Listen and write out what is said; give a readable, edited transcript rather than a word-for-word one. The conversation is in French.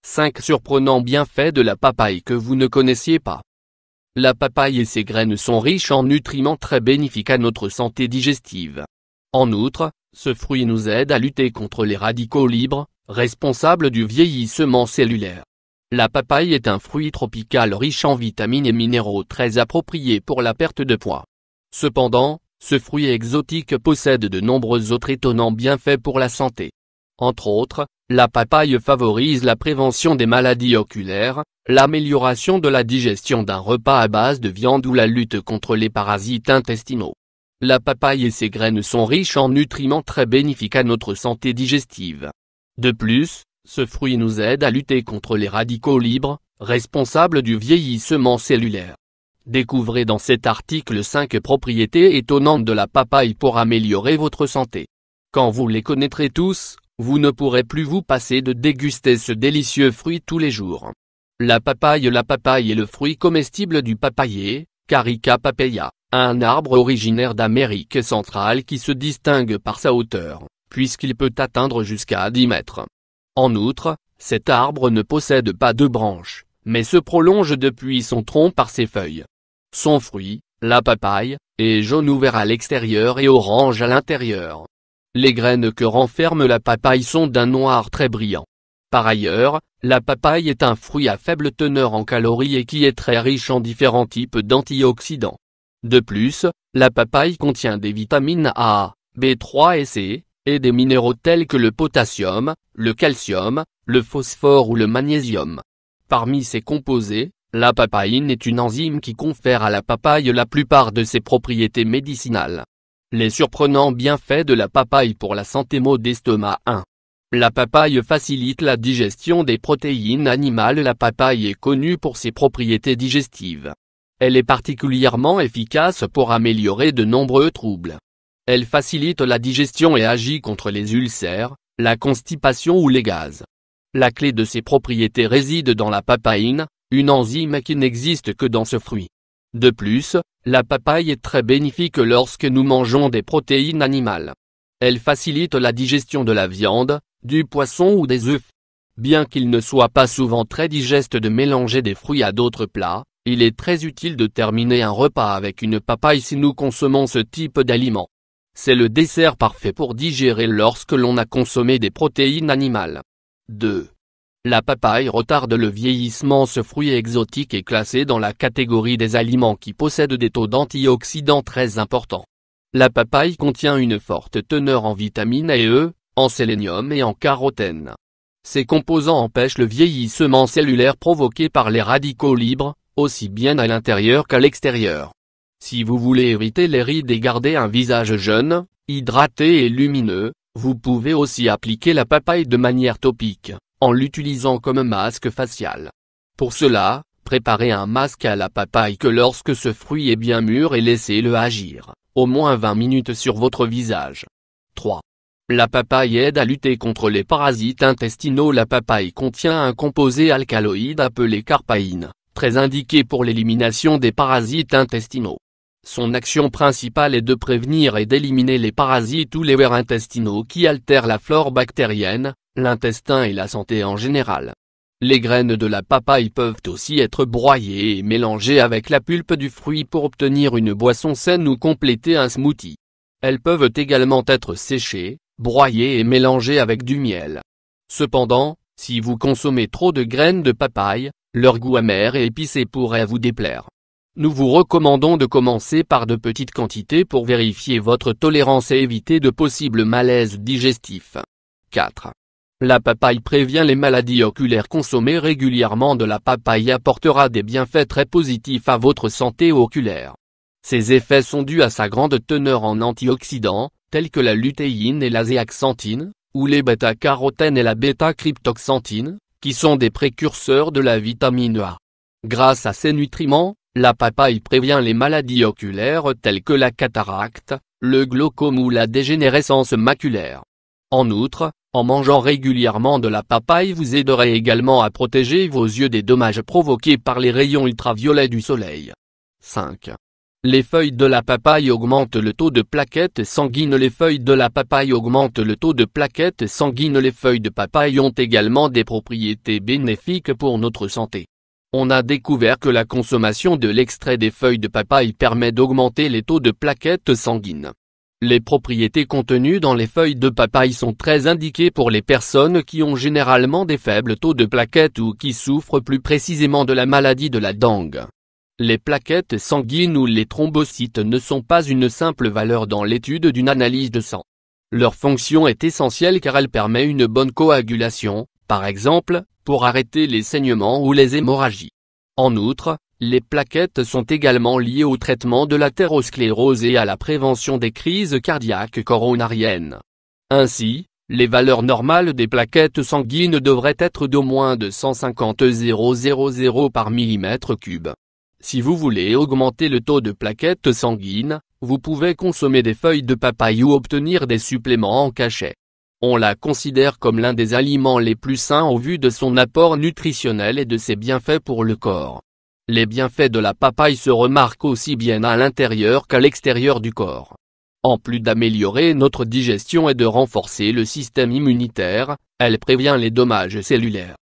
5 surprenants bienfaits de la papaye que vous ne connaissiez pas. La papaye et ses graines sont riches en nutriments très bénéfiques à notre santé digestive. En outre, ce fruit nous aide à lutter contre les radicaux libres, responsables du vieillissement cellulaire. La papaye est un fruit tropical riche en vitamines et minéraux très approprié pour la perte de poids. Cependant, ce fruit exotique possède de nombreux autres étonnants bienfaits pour la santé. Entre autres, la papaye favorise la prévention des maladies oculaires, l'amélioration de la digestion d'un repas à base de viande ou la lutte contre les parasites intestinaux. La papaye et ses graines sont riches en nutriments très bénéfiques à notre santé digestive. De plus, ce fruit nous aide à lutter contre les radicaux libres, responsables du vieillissement cellulaire. Découvrez dans cet article 5 propriétés étonnantes de la papaye pour améliorer votre santé. Quand vous les connaîtrez tous, vous ne pourrez plus vous passer de déguster ce délicieux fruit tous les jours. La papaye est le fruit comestible du papayer, Carica papaia, un arbre originaire d'Amérique centrale qui se distingue par sa hauteur, puisqu'il peut atteindre jusqu'à 10 mètres. En outre, cet arbre ne possède pas de branches, mais se prolonge depuis son tronc par ses feuilles. Son fruit, la papaye, est jaune ou vert à l'extérieur et orange à l'intérieur. Les graines que renferme la papaye sont d'un noir très brillant. Par ailleurs, la papaye est un fruit à faible teneur en calories et qui est très riche en différents types d'antioxydants. De plus, la papaye contient des vitamines A, B3 et C, et des minéraux tels que le potassium, le calcium, le phosphore ou le magnésium. Parmi ces composés, la papaïne est une enzyme qui confère à la papaye la plupart de ses propriétés médicinales. Les surprenants bienfaits de la papaye pour la santé. Maux d'estomac 1. La papaye facilite la digestion des protéines animales. La papaye est connue pour ses propriétés digestives. Elle est particulièrement efficace pour améliorer de nombreux troubles. Elle facilite la digestion et agit contre les ulcères, la constipation ou les gaz. La clé de ses propriétés réside dans la papaïne, une enzyme qui n'existe que dans ce fruit. De plus, la papaye est très bénéfique lorsque nous mangeons des protéines animales. Elle facilite la digestion de la viande, du poisson ou des œufs. Bien qu'il ne soit pas souvent très digeste de mélanger des fruits à d'autres plats, il est très utile de terminer un repas avec une papaye si nous consommons ce type d'aliment. C'est le dessert parfait pour digérer lorsque l'on a consommé des protéines animales. 2. La papaye retarde le vieillissement. Ce fruit exotique est classé dans la catégorie des aliments qui possèdent des taux d'antioxydants très importants. La papaye contient une forte teneur en vitamine A et E, en sélénium et en carotène. Ces composants empêchent le vieillissement cellulaire provoqué par les radicaux libres, aussi bien à l'intérieur qu'à l'extérieur. Si vous voulez éviter les rides et garder un visage jeune, hydraté et lumineux, vous pouvez aussi appliquer la papaye de manière topique, en l'utilisant comme masque facial. Pour cela, préparez un masque à la papaye que lorsque ce fruit est bien mûr et laissez-le agir, au moins 20 minutes sur votre visage. 3. La papaye aide à lutter contre les parasites intestinaux. La papaye contient un composé alcaloïde appelé carpaïne, très indiqué pour l'élimination des parasites intestinaux. Son action principale est de prévenir et d'éliminer les parasites ou les vers intestinaux qui altèrent la flore bactérienne, l'intestin et la santé en général. Les graines de la papaye peuvent aussi être broyées et mélangées avec la pulpe du fruit pour obtenir une boisson saine ou compléter un smoothie. Elles peuvent également être séchées, broyées et mélangées avec du miel. Cependant, si vous consommez trop de graines de papaye, leur goût amer et épicé pourrait vous déplaire. Nous vous recommandons de commencer par de petites quantités pour vérifier votre tolérance et éviter de possibles malaises digestifs. 4. La papaye prévient les maladies oculaires. Consommer régulièrement de la papaye apportera des bienfaits très positifs à votre santé oculaire. Ces effets sont dus à sa grande teneur en antioxydants, tels que la lutéine et la zéaxanthine, ou les bêta-carotènes et la bêta-cryptoxanthine, qui sont des précurseurs de la vitamine A. Grâce à ces nutriments, la papaye prévient les maladies oculaires telles que la cataracte, le glaucome ou la dégénérescence maculaire. En outre, en mangeant régulièrement de la papaye vous aiderez également à protéger vos yeux des dommages provoqués par les rayons ultraviolets du soleil. 5. Les feuilles de la papaye augmentent le taux de plaquettes sanguines. Les feuilles de la papaye augmentent le taux de plaquettes sanguines. Les feuilles de papaye ont également des propriétés bénéfiques pour notre santé. On a découvert que la consommation de l'extrait des feuilles de papaye permet d'augmenter les taux de plaquettes sanguines. Les propriétés contenues dans les feuilles de papaye sont très indiquées pour les personnes qui ont généralement des faibles taux de plaquettes ou qui souffrent plus précisément de la maladie de la dengue. Les plaquettes sanguines ou les thrombocytes ne sont pas une simple valeur dans l'étude d'une analyse de sang. Leur fonction est essentielle car elle permet une bonne coagulation, par exemple, pour arrêter les saignements ou les hémorragies. En outre, les plaquettes sont également liées au traitement de l'athérosclérose et à la prévention des crises cardiaques coronariennes. Ainsi, les valeurs normales des plaquettes sanguines devraient être d'au moins de 150 0,000 par millimètre cube. Si vous voulez augmenter le taux de plaquettes sanguines, vous pouvez consommer des feuilles de papaye ou obtenir des suppléments en cachet. On la considère comme l'un des aliments les plus sains au vu de son apport nutritionnel et de ses bienfaits pour le corps. Les bienfaits de la papaye se remarquent aussi bien à l'intérieur qu'à l'extérieur du corps. En plus d'améliorer notre digestion et de renforcer le système immunitaire, elle prévient les dommages cellulaires.